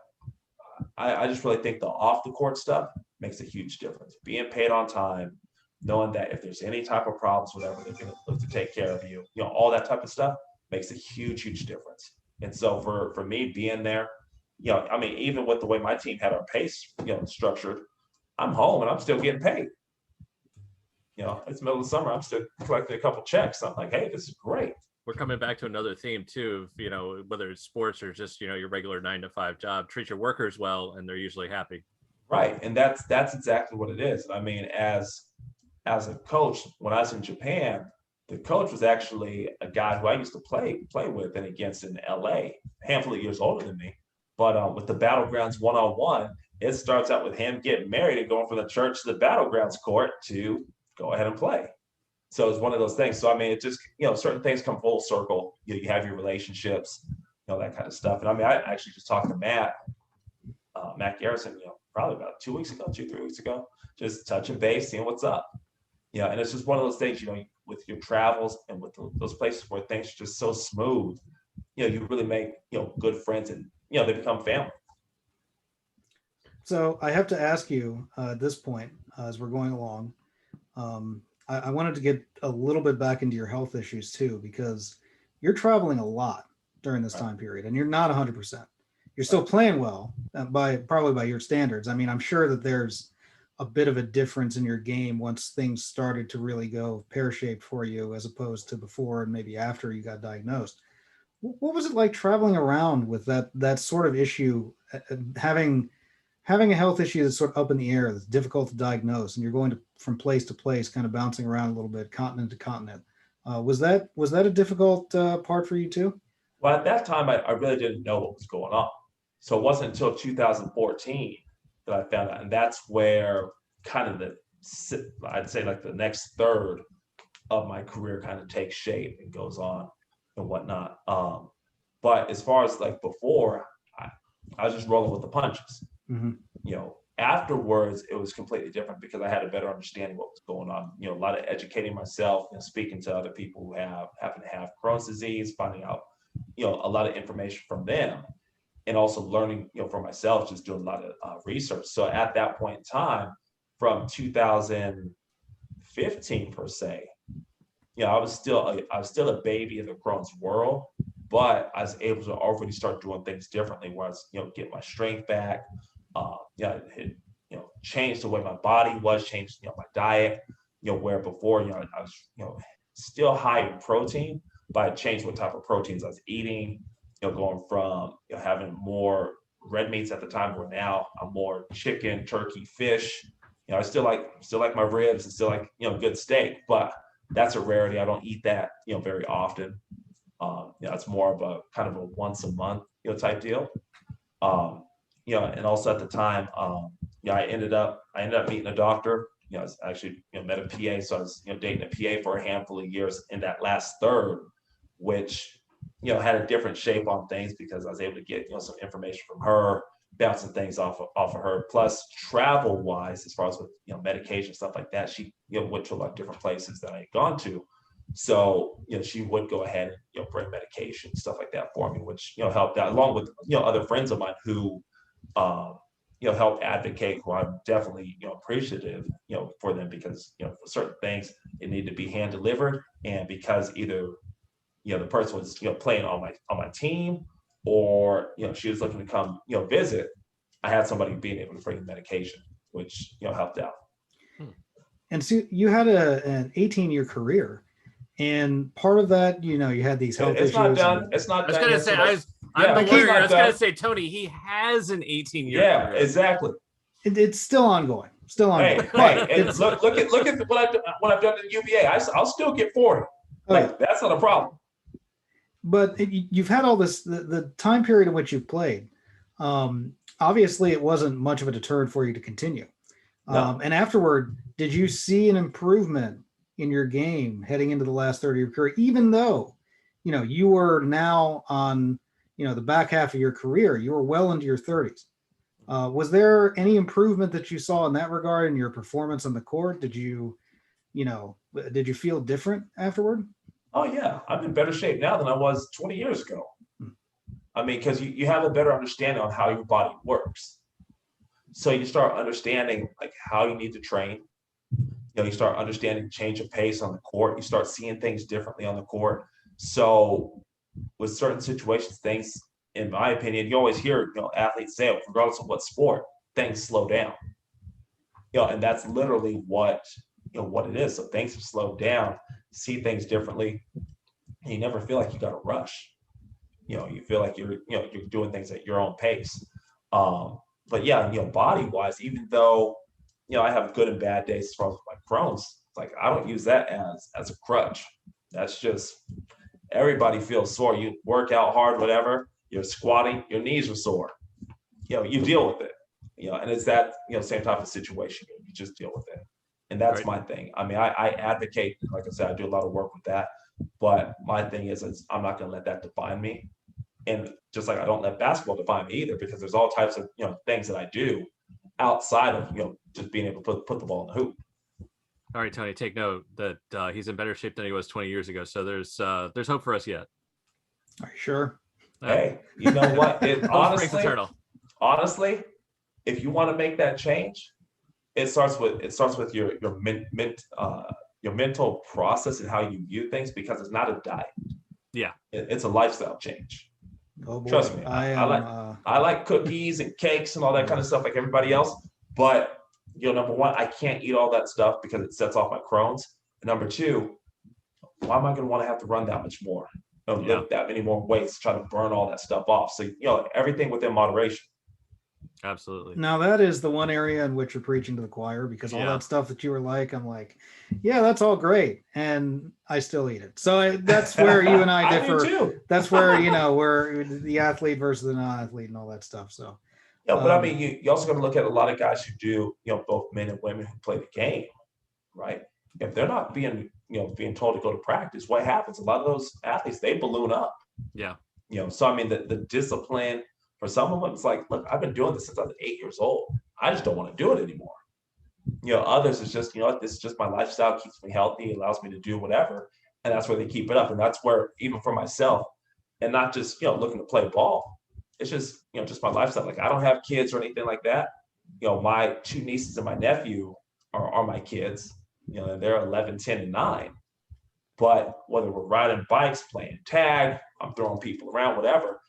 I just really think the off the court stuff makes a huge difference. Being paid on time, knowing that if there's any type of problems, whatever, they're going to look to take care of you. All that type of stuff makes a huge difference. And so for me being there, even with the way my team had our pace, structured, I'm home and I'm still getting paid. It's the middle of the summer. I'm still collecting a couple checks. I'm like, hey, this is great. We're coming back to another theme too, whether it's sports or just, your regular 9-to-5 job, treat your workers well, and they're usually happy. Right. And that's exactly what it is. As a coach, when I was in Japan, the coach was actually a guy who I used to play with and against in LA, a handful of years older than me. But with the Battlegrounds one-on-one, it starts out with him getting married and going from the church to the Battlegrounds court to go ahead and play. So it's one of those things. So it just, certain things come full circle. You have your relationships, that kind of stuff. And I actually just talked to Matt Garrison, probably about 3 weeks ago, just touching base, seeing what's up. And it's just one of those things, with your travels and with those places where things are just so smooth, you really make, good friends, and, they become family. So I have to ask you at this point, as we're going along, I wanted to get a little bit back into your health issues too, because you're traveling a lot during this time period and you're not 100%. You're still playing well probably by your standards. I'm sure that there's a bit of a difference in your game once things started to really go pear-shaped for you, as opposed to before and maybe after you got diagnosed. What was it like traveling around with that sort of issue, having a health issue that's sort of up in the air, that's difficult to diagnose, and you're going from place to place, kind of bouncing around a little bit, continent to continent? Was that a difficult part for you too? Well, at that time, I really didn't know what was going on. So it wasn't until 2014 that I found out. And that's where kind of I'd say like the next third of my career kind of takes shape and goes on and whatnot. But as far as like before, I was just rolling with the punches. Mhm. You know, afterwards it was completely different because I had a better understanding what was going on. You know, a lot of educating myself and speaking to other people who happen to have Crohn's disease, finding out, you know, a lot of information from them, and also learning, you know, for myself, just doing a lot of research. So at that point in time, from 2015 per se, you know, I was still a baby in the Crohn's world, but I was able to already start doing things differently. Where I was, you know, get my strength back. Yeah, it, you know, changed the way my body was, changed, you know, my diet. You know, where before, you know, I was, you know, still high in protein, but I changed what type of proteins I was eating. You know, going from, you know, having more red meats at the time, where now I'm more chicken, turkey, fish. You know, I still like my ribs and still like, you know, good steak, but that's a rarity. I don't eat that, you know, very often. You know, it's more of a kind of a once a month, you know, type deal. You know, and also at the time, yeah, I ended up meeting a doctor. You know, I was actually, you know, met a PA, so I was, you know, dating a PA for a handful of years in that last third, which, you know, had a different shape on things because I was able to get, you know, some information from her, bouncing things off of her. Plus, travel wise, as far as with, you know, medication stuff like that, she, you know, went to a lot of different places that I had gone to. So, you know, she would go ahead and, you know, bring medication, stuff like that for me, which, you know, helped out, along with, you know, other friends of mine who, you know, help advocate, who I'm definitely, you know, appreciative, you know, for them, because, you know, for certain things it need to be hand delivered, and because either, you know, the person was, you know, playing on my team, or, you know, she was looking to come, you know, visit, I had somebody being able to bring medication, which, you know, helped out. And so you had an 18-year career, and part of that, you know, you had these health It's issues. not done. It's not I was done gonna yet, say, so I'm the it's lawyer. not I was gonna done. say, Tony, he has an 18-year Yeah, career. exactly. It's still ongoing, still ongoing. Hey, But and look at what I've done at UVA. I'll still get 40. Like, that's not a problem. But you've had all this, the time period in which you've played. Obviously, it wasn't much of a deterrent for you to continue. No. And afterward, did you see an improvement in your game heading into the last third of your career, even though, you know, you were now on, you know, the back half of your career, you were well into your 30s. Was there any improvement that you saw in that regard in your performance on the court? Did you feel different afterward? Oh yeah, I'm in better shape now than I was 20 years ago. Hmm. I mean, because you have a better understanding on how your body works. So you start understanding like how you need to train. You know, you start understanding change of pace on the court. You start seeing things differently on the court. So with certain situations, things, in my opinion, you always hear, you know, athletes say, regardless of what sport, things slow down. You know, and that's literally what, you know, what it is. So things have slowed down, see things differently. And you never feel like you got to rush. You know, you feel like you're doing things at your own pace. But yeah, you know, body wise, even though, you know, I have good and bad days as far as my Crohn's, like I don't use that as a crutch. That's just, everybody feels sore. You work out hard, whatever, you're squatting, your knees are sore. You know, you deal with it. You know, and it's that, you know, same type of situation. You just deal with it. And that's Right. my thing. I mean, I advocate, like I said, I do a lot of work with that. But my thing is I'm not going to let that define me. And just like I don't let basketball define me either, because there's all types of, you know, things that I do outside of, you know, just being able to put the ball in the hoop. All right, Tony, take note that he's in better shape than he was 20 years ago. So there's hope for us yet. Are you sure? Hey, you know what? Hope springs eternal. Honestly, if you want to make that change, it starts with your mental process and how you view things, because it's not a diet. Yeah, it's a lifestyle change. Oh boy. Trust me, I like cookies and cakes and all that kind of stuff like everybody else. But, you know, number one, I can't eat all that stuff because it sets off my Crohn's. And number two, why am I going to want to have to run that much more? Lift that many more weights to try to burn all that stuff off. So, you know, everything within moderation. Absolutely. Now that is the one area in which you're preaching to the choir, because all that stuff that you were like, I'm like, yeah, that's all great, and I still eat it. So that's where you and I differ. I do too. That's where, you know, we're the athlete versus the non-athlete and all that stuff. So yeah, but I mean, you also got to look at a lot of guys who do, you know, both men and women who play the game, right? If they're not being being told to go to practice, what happens? A lot of those athletes, they balloon up. Yeah. So I mean, the discipline for some of them, it's like, look, I've been doing this since I was 8 years old. I just don't want to do it anymore. Others is just, this is just my lifestyle, keeps me healthy, allows me to do whatever. And that's where they keep it up. And that's where, even for myself, and not just, looking to play ball, it's just, just my lifestyle. Like, I don't have kids or anything like that. My 2 nieces and my nephew are my kids, and they're 11, 10, and 9. But whether we're riding bikes, playing tag, I'm throwing people around, whatever,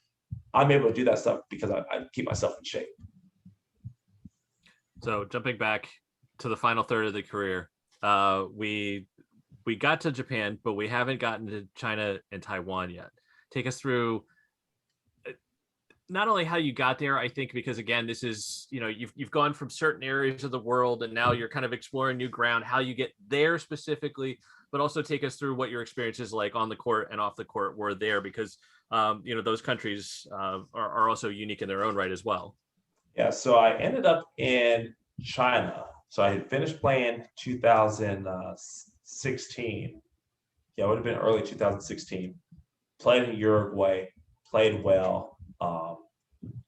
I'm able to do that stuff because I keep myself in shape. So jumping back to the final third of the career, we got to Japan, but we haven't gotten to China and Taiwan yet. Take us through not only how you got there, I think, because again, this is, you've gone from certain areas of the world and now you're kind of exploring new ground, how you get there specifically, but also take us through what your experiences like on the court and off the court were there, because those countries are also unique in their own right as well. Yeah, so I ended up in China. So I had finished playing 2016. Yeah, it would have been early 2016. Played in Uruguay, played well,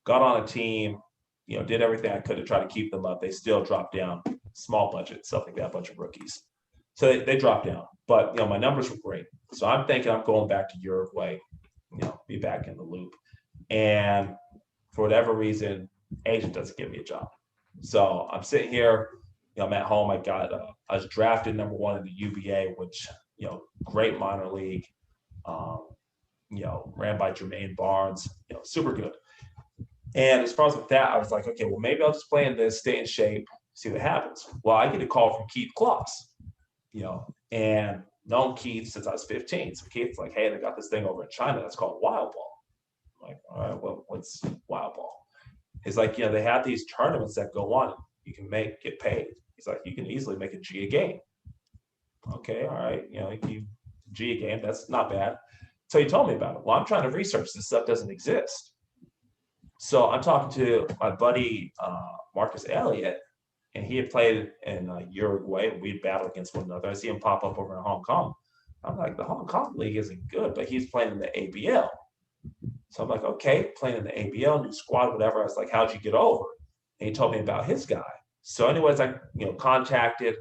got on a team, did everything I could to try to keep them up. They still dropped down, small budget, stuff like that, a bunch of rookies. So they dropped down, but my numbers were great. So I'm thinking I'm going back to Uruguay, be back in the loop. And for whatever reason, agent doesn't give me a job. So I'm sitting here, I'm at home. I was drafted number 1 in the UBA, which, great minor league, ran by Jermaine Barnes, super good. And as far as with that, I was like, okay, well, maybe I'll just play in this, stay in shape, see what happens. Well, I get a call from Keith Kloss, and known Keith since I was 15. So Keith's like, hey, they got this thing over in China that's called Wildball. I'm like, all right, well, what's Wildball? He's like, they have these tournaments that go on. You can get paid. He's like, you can easily make a G a game. Okay, all right, you G a game, that's not bad. So he told me about it. Well, I'm trying to research this stuff doesn't exist. So I'm talking to my buddy Marcus Elliott, and he had played in Uruguay, and we'd battle against one another. I see him pop up over in Hong Kong. I'm like, the Hong Kong league isn't good, but he's playing in the ABL. So I'm like, okay, playing in the ABL, new squad, whatever. I was like, how'd you get over? And he told me about his guy. So anyways, I contacted,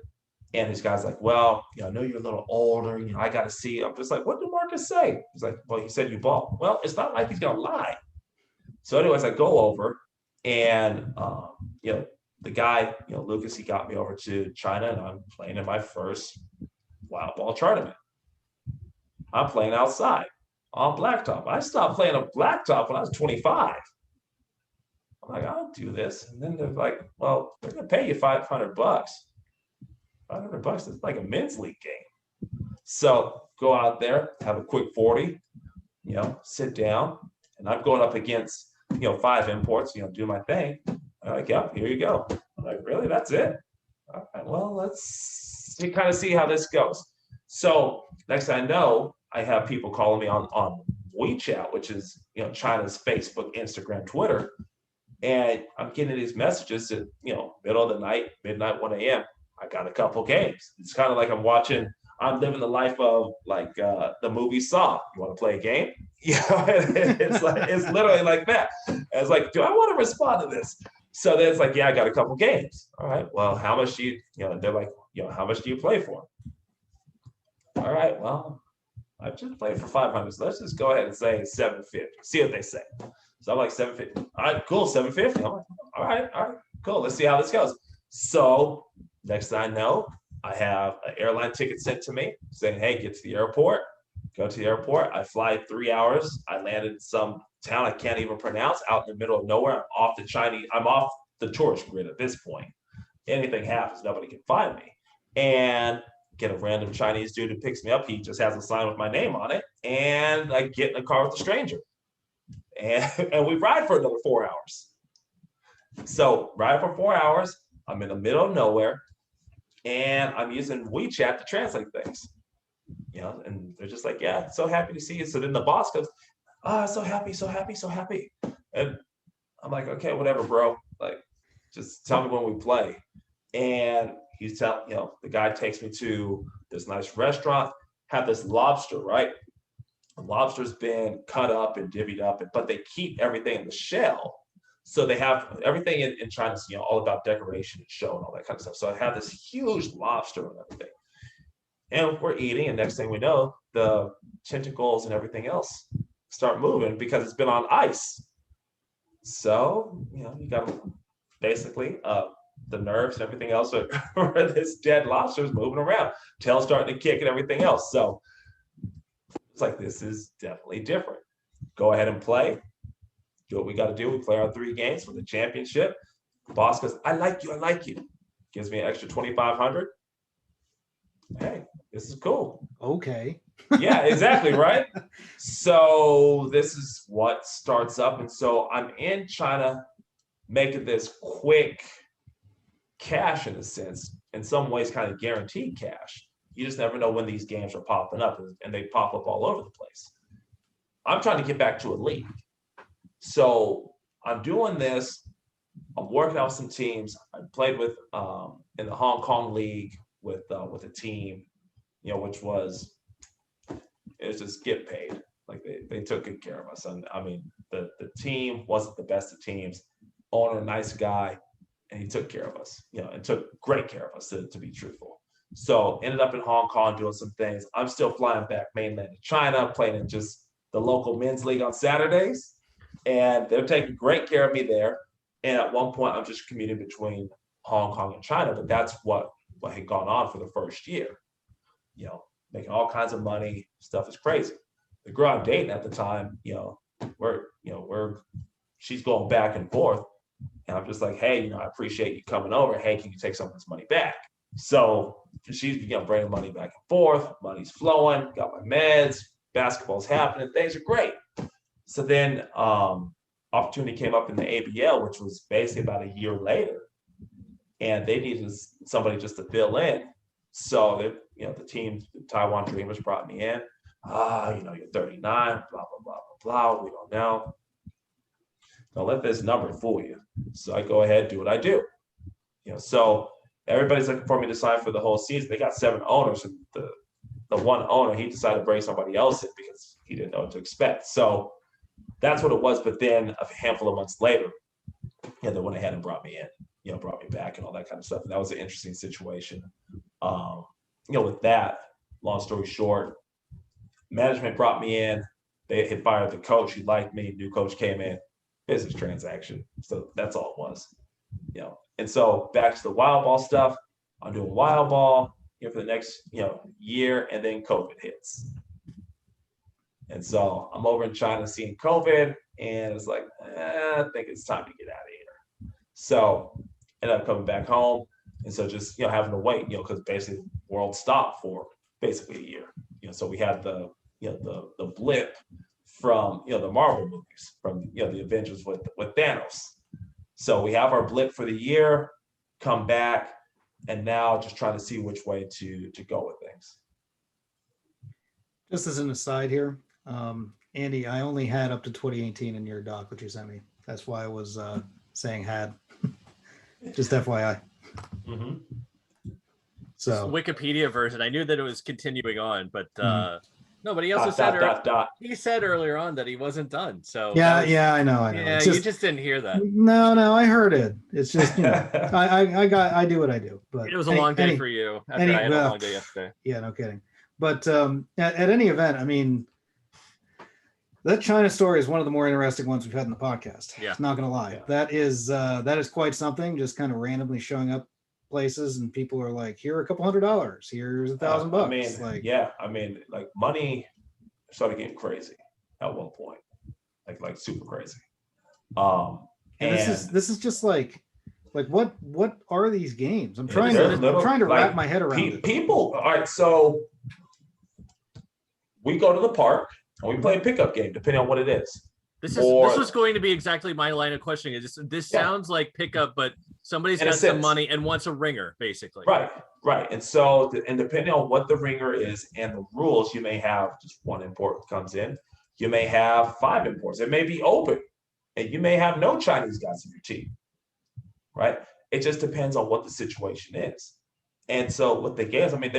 and his guy's like, well, I know you're a little older, I got to see. I'm just like, what did Marcus say? He's like, well, he said you ball. Well, it's not like he's going to lie. So anyways, I go over, and, the guy, Lucas, he got me over to China, and I'm playing in my first Wildball tournament. I'm playing outside on blacktop. I stopped playing on blacktop when I was 25. I'm like, I'll do this. And then they're like, well, they're going to pay you $500. $500 is like a men's league game. So go out there, have a quick 40, sit down, and I'm going up against, 5 imports, do my thing. I'm like, yeah, here you go. I'm like, really? That's it? All right, well, let's kind of see how this goes. So next thing I know, I have people calling me on WeChat, which is, China's Facebook, Instagram, Twitter. And I'm getting these messages at, middle of the night, midnight, 1 a.m. I got a couple games. It's kind of like I'm living the life of like the movie Saw. You want to play a game? It's literally like that. And it's like, do I want to respond to this? So then it's like, yeah, I got a couple games. All right, well, how much do you, they're like, how much do you play for? All right, well, I just played for 500. So let's just go ahead and say 750. See what they say. So I'm like 750. All right, cool, 750. I'm like, all right, cool. Let's see how this goes. So next thing I know, I have an airline ticket sent to me saying, hey, get to the airport. Go to the airport. I fly 3 hours. I landed in some town I can't even pronounce, out in the middle of nowhere. I'm off the tourist grid at this point. Anything happens, nobody can find me. And get a random Chinese dude who picks me up. He just has a sign with my name on it. And I get in a car with a stranger. And we ride for another 4 hours. So ride for 4 hours. I'm in the middle of nowhere. And I'm using WeChat to translate things. And they're just like, yeah, so happy to see you. So then the boss goes, so happy. And I'm like, okay, whatever, bro. Like, just tell me when we play. And he's telling, the guy takes me to this nice restaurant, have this lobster, right? The lobster's been cut up and divvied up, but they keep everything in the shell. So they have everything in China's, all about decoration and show and all that kind of stuff. So I have this huge lobster and everything. And we're eating, and next thing we know, the tentacles and everything else start moving because it's been on ice. So, you got basically the nerves and everything else where this dead lobster is moving around, tail starting to kick and everything else. So it's like, this is definitely different. Go ahead and play. Do what we got to do. We play our 3 games for the championship. The boss goes, I like you. Gives me an extra 2,500. Hey, this is cool. Okay. Yeah, exactly, right? So this is what starts up. And so I'm in China making this quick cash, in a sense, in some ways kind of guaranteed cash. You just never know when these games are popping up, and they pop up all over the place. I'm trying to get back to a league. So I'm doing this. I'm working out some teams. I played with in the Hong Kong league with a team, which was, it was just get paid. Like they took good care of us. And I mean, the team wasn't the best of teams. Owner, nice guy, and he took care of us, and took great care of us, to be truthful. So ended up in Hong Kong doing some things. I'm still flying back mainland to China, playing in just the local men's league on Saturdays. And they're taking great care of me there. And at one point, I'm just commuting between Hong Kong and China, but that's what had gone on for the first year. Making all kinds of money, stuff is crazy. The girl I'm dating at the time, she's going back and forth. And I'm just like, hey, I appreciate you coming over. Hey, can you take some of this money back? So she's bringing money back and forth. Money's flowing. Got my meds. Basketball's happening. Things are great. So then opportunity came up in the ABL, which was basically about a year later, and they needed somebody just to fill in. So the team, the Taiwan Dreamers, brought me in. You're 39, blah blah blah blah blah. We don't know. Don't let this number fool you. So I go ahead, do what I do. So everybody's looking for me to sign for the whole season. They got 7 owners, and the one owner, he decided to bring somebody else in because he didn't know what to expect. So that's what it was. But then a handful of months later, they went ahead and brought me in, brought me back and all that kind of stuff. And that was an interesting situation. With that, long story short, management brought me in. They had fired the coach. He liked me. New coach came in. Business transaction. So that's all it was. And so back to the Wildball stuff. I'm doing Wildball for the next year, and then COVID hits. And so I'm over in China seeing COVID, and it's like, I think it's time to get out of here. So ended up coming back home, and so just having to wait, because basically the world stopped for basically a year. So we had the blip from the Marvel movies, from the Avengers with Thanos. So we have our blip for the year, come back, and now just trying to see which way to go with things. Just as an aside here, Andy, I only had up to 2018 in your doc, which you sent me. That's why I was saying had. Just FYI. Mm-hmm. So Wikipedia version. I knew that it was continuing on, but no. But he also he said earlier on that he wasn't done. So yeah, I know. Yeah, you just didn't hear that. No, I heard it. It's just I do what I do. But it was a long day for you. After I had a long day yesterday. Yeah, no kidding. But at any event, I mean, that China story is one of the more interesting ones we've had in the podcast. Yeah, not gonna lie. Yeah. That is quite something. Just kind of randomly showing up places, and people are like, "Here are a couple $100. Here's $1,000." I mean, money started getting crazy at one point, like super crazy. And this is just like what are these games? I'm trying to wrap my head around it. People, all right. So we go to the park and we play a pickup game, depending on what it is. This was going to be exactly my line of questioning. This sounds like pickup, but somebody's got some money and wants a ringer, basically. Right. And so, depending on what the ringer is and the rules, you may have just one import comes in. You may have 5 imports. It may be open, and you may have no Chinese guys in your team. Right. It just depends on what the situation is. And so with the games, I mean,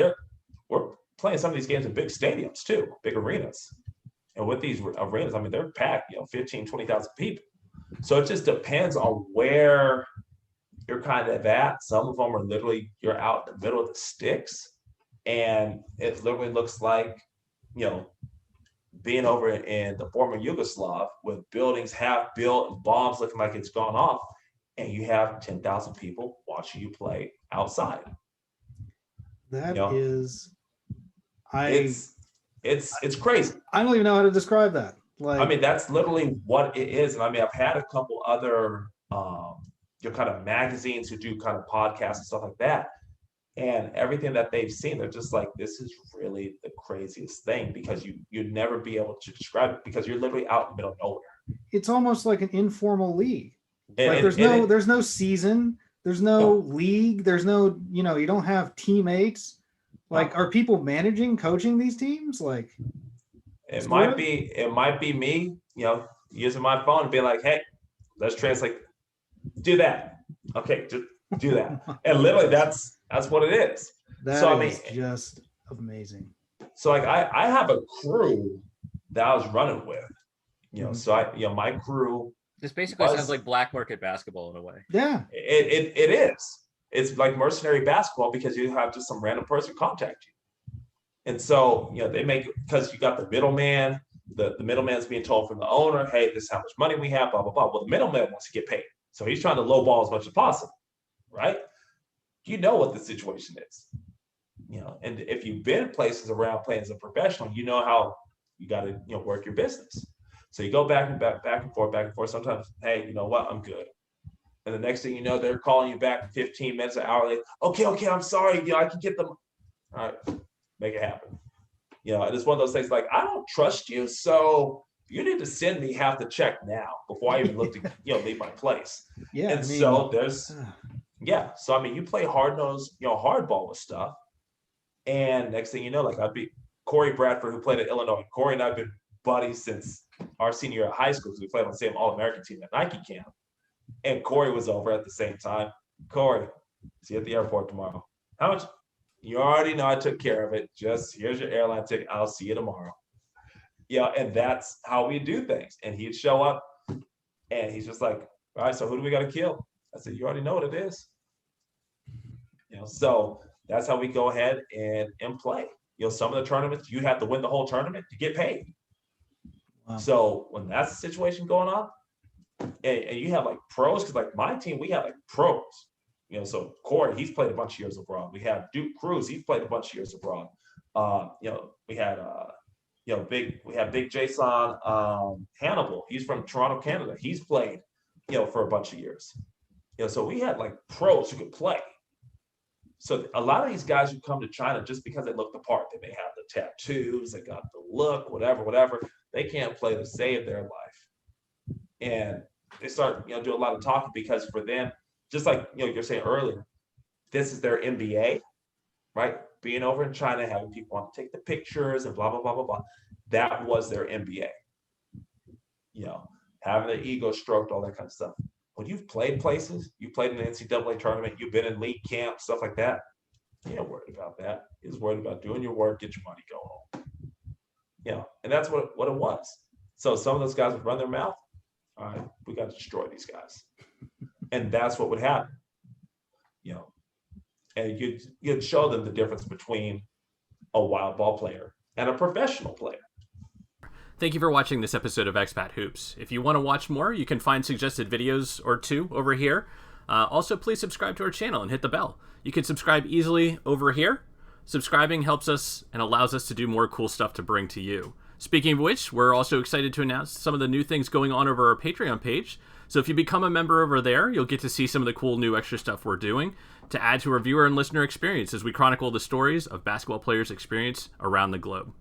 we're playing some of these games in big stadiums too, big arenas. And with these arenas, I mean, they're packed, 15, 20,000 people. So it just depends on where you're kind of at. Some of them are literally, you're out in the middle of the sticks, and it literally looks like, being over in the former Yugoslav with buildings half built and bombs looking like it's gone off, and you have 10,000 people watching you play outside. That it's crazy. I don't even know how to describe that. I mean, that's literally what it is. And I mean, I've had a couple other kind of magazines who do kind of podcasts and stuff like that. And everything that they've seen, they're just like, this is really the craziest thing, because you'd never be able to describe it, because you're literally out in the middle of nowhere. It's almost like an informal league. There's no season, there's no league, there's no, you don't have teammates. Like, are people managing, coaching these teams? Like, it might be me, using my phone and being like, hey, let's translate, do that. Okay, just do that. And literally that's what it is. That is just amazing. So like I have a crew that I was running with, so my crew. This basically sounds like black market basketball in a way. Yeah. It is. It's like mercenary basketball, because you have just some random person contact you. And so, they make, because you got the middleman, the middleman's being told from the owner, hey, this is how much money we have, blah, blah, blah. Well, the middleman wants to get paid. So he's trying to lowball as much as possible, right? You know what the situation is, and if you've been places around playing as a professional, you know how you got to, work your business. So you go back and forth. Sometimes, hey, you know what? I'm good. And the next thing you know, they're calling you back 15 minutes, an hour later. Okay, I'm sorry. I can get them. All right, make it happen. And it's one of those things like, I don't trust you, so you need to send me half the check now before I even look to, leave my place. Yeah. And so there's, So, I mean, you play hard-nosed, hardball with stuff. And next thing you know, like I'd be Corey Bradford, who played at Illinois. Corey and I have been buddies since our senior year of high school, because we played on the same All-American team at Nike camp. And Corey was over at the same time. Corey, see you at the airport tomorrow. How much? You already know I took care of it. Just here's your airline ticket. I'll see you tomorrow. And that's how we do things. And he'd show up, and he's just like, all right, so who do we got to kill? I said, you already know what it is. So that's how we go ahead and play. Some of the tournaments, you have to win the whole tournament to get paid. Wow. So when that's the situation going on, and you have like pros, because like my team, we have like pros. So Corey, he's played a bunch of years abroad. We have Duke Cruz, he's played a bunch of years abroad. We had big Jason Hannibal. He's from Toronto, Canada. He's played, for a bunch of years. So we had like pros who could play. So a lot of these guys who come to China just because they look the part, they may have the tattoos, they got the look, whatever, they can't play to save their life. And they start, do a lot of talking, because for them, just like, you're saying earlier, this is their NBA, right? Being over in China, having people want to take the pictures and blah, blah, blah, blah, blah. That was their NBA. Having their ego stroked, all that kind of stuff. When you've played places, you played in an NCAA tournament, you've been in league camp, stuff like that, you ain't worried about that. You're just worried about doing your work, get your money, go home. And that's what it was. So some of those guys would run their mouth. All right, we got to destroy these guys. And that's what would happen. And you'd show them the difference between a wild ball player and a professional player. Thank you for watching this episode of Expat Hoops. If you want to watch more, you can find suggested videos or two over here. Also, please subscribe to our channel and hit the bell. You can subscribe easily over here. Subscribing helps us and allows us to do more cool stuff to bring to you. Speaking of which, we're also excited to announce some of the new things going on over our Patreon page. So if you become a member over there, you'll get to see some of the cool new extra stuff we're doing to add to our viewer and listener experience as we chronicle the stories of basketball players' experience around the globe.